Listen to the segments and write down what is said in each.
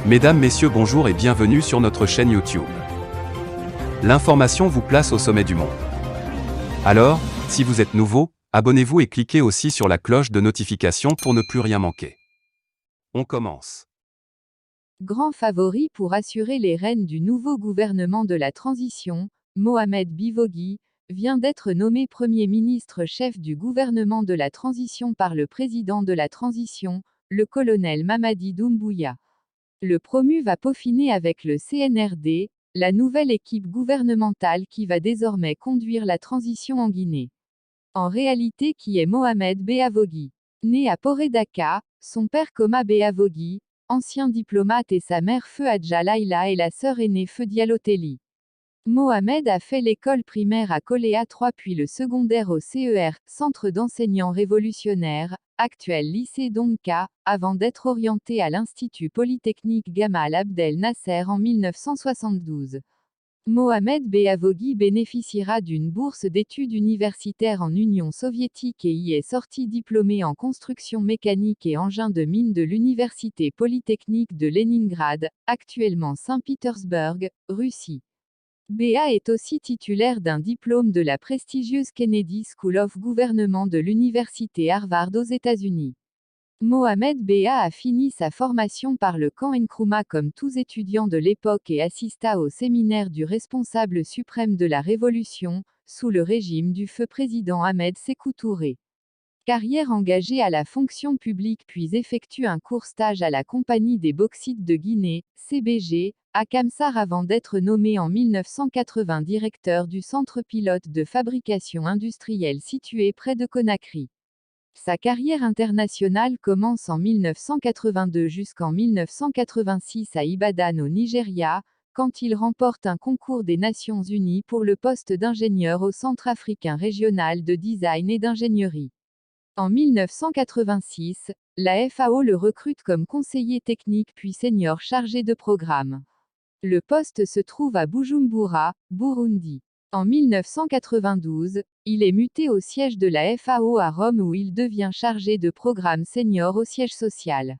Mesdames, Messieurs, bonjour et bienvenue sur notre chaîne YouTube. L'information vous place au sommet du monde. Alors, si vous êtes nouveau, abonnez-vous et cliquez aussi sur la cloche de notification pour ne plus rien manquer. On commence. Grand favori pour assurer les rênes du nouveau gouvernement de la transition, Mohamed Bivogui vient d'être nommé Premier ministre chef du gouvernement de la transition par le président de la transition, le colonel Mamadi Doumbouya. Le promu va peaufiner avec le CNRD, la nouvelle équipe gouvernementale qui va désormais conduire la transition en Guinée. En réalité, qui est Mohamed Beavogui? Né à Poré-Daka, son père Koma Beavogui, ancien diplomate, et sa mère Feu Adja Laila et la sœur aînée Feu Diallo Telli. Mohamed a fait l'école primaire à Koléa 3 puis le secondaire au CER, Centre d'enseignants révolutionnaires, actuel lycée Donka, avant d'être orienté à l'Institut polytechnique Gamal Abdel Nasser en 1972. Mohamed Beavogui bénéficiera d'une bourse d'études universitaires en Union soviétique et y est sorti diplômé en construction mécanique et engins de mine de l'Université polytechnique de Leningrad, actuellement Saint-Pétersbourg, Russie. Béa est aussi titulaire d'un diplôme de la prestigieuse Kennedy School of Government de l'Université Harvard aux États-Unis. Mohamed Béa a fini sa formation par le camp Nkrumah comme tous étudiants de l'époque et assista au séminaire du responsable suprême de la Révolution, sous le régime du feu président Ahmed Sékou Touré. Carrière engagée à la fonction publique puis effectue un court stage à la Compagnie des Bauxites de Guinée, CBG, à Kamsar avant d'être nommé en 1980 directeur du centre pilote de fabrication industrielle situé près de Conakry. Sa carrière internationale commence en 1982 jusqu'en 1986 à Ibadan au Nigeria, quand il remporte un concours des Nations Unies pour le poste d'ingénieur au Centre africain régional de design et d'ingénierie. En 1986, la FAO le recrute comme conseiller technique puis senior chargé de programme. Le poste se trouve à Bujumbura, Burundi. En 1992, il est muté au siège de la FAO à Rome où il devient chargé de programme senior au siège social.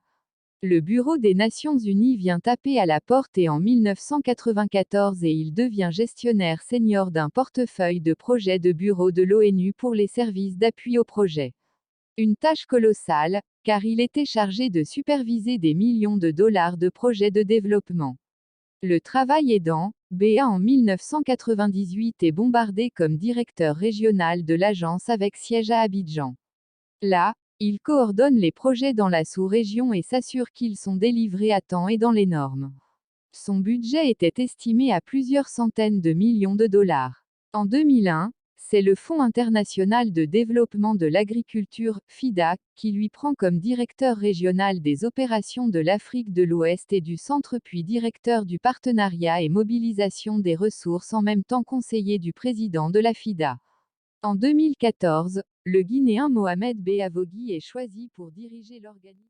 Le Bureau des Nations Unies vient taper à la porte et en 1994 il devient gestionnaire senior d'un portefeuille de projets de bureau de l'ONU pour les services d'appui au projet. Une tâche colossale, car il était chargé de superviser des millions de dollars de projets de développement. Le travail aidant, Béa en 1998 est bombardé comme directeur régional de l'agence avec siège à Abidjan. Là, il coordonne les projets dans la sous-région et s'assure qu'ils sont délivrés à temps et dans les normes. Son budget était estimé à plusieurs centaines de millions de dollars. En 2001, c'est le Fonds international de développement de l'agriculture, FIDA, qui lui prend comme directeur régional des opérations de l'Afrique de l'Ouest et du Centre puis directeur du partenariat et mobilisation des ressources en même temps conseiller du président de la FIDA. En 2014, le Guinéen Mohamed Beavogui est choisi pour diriger l'organisme.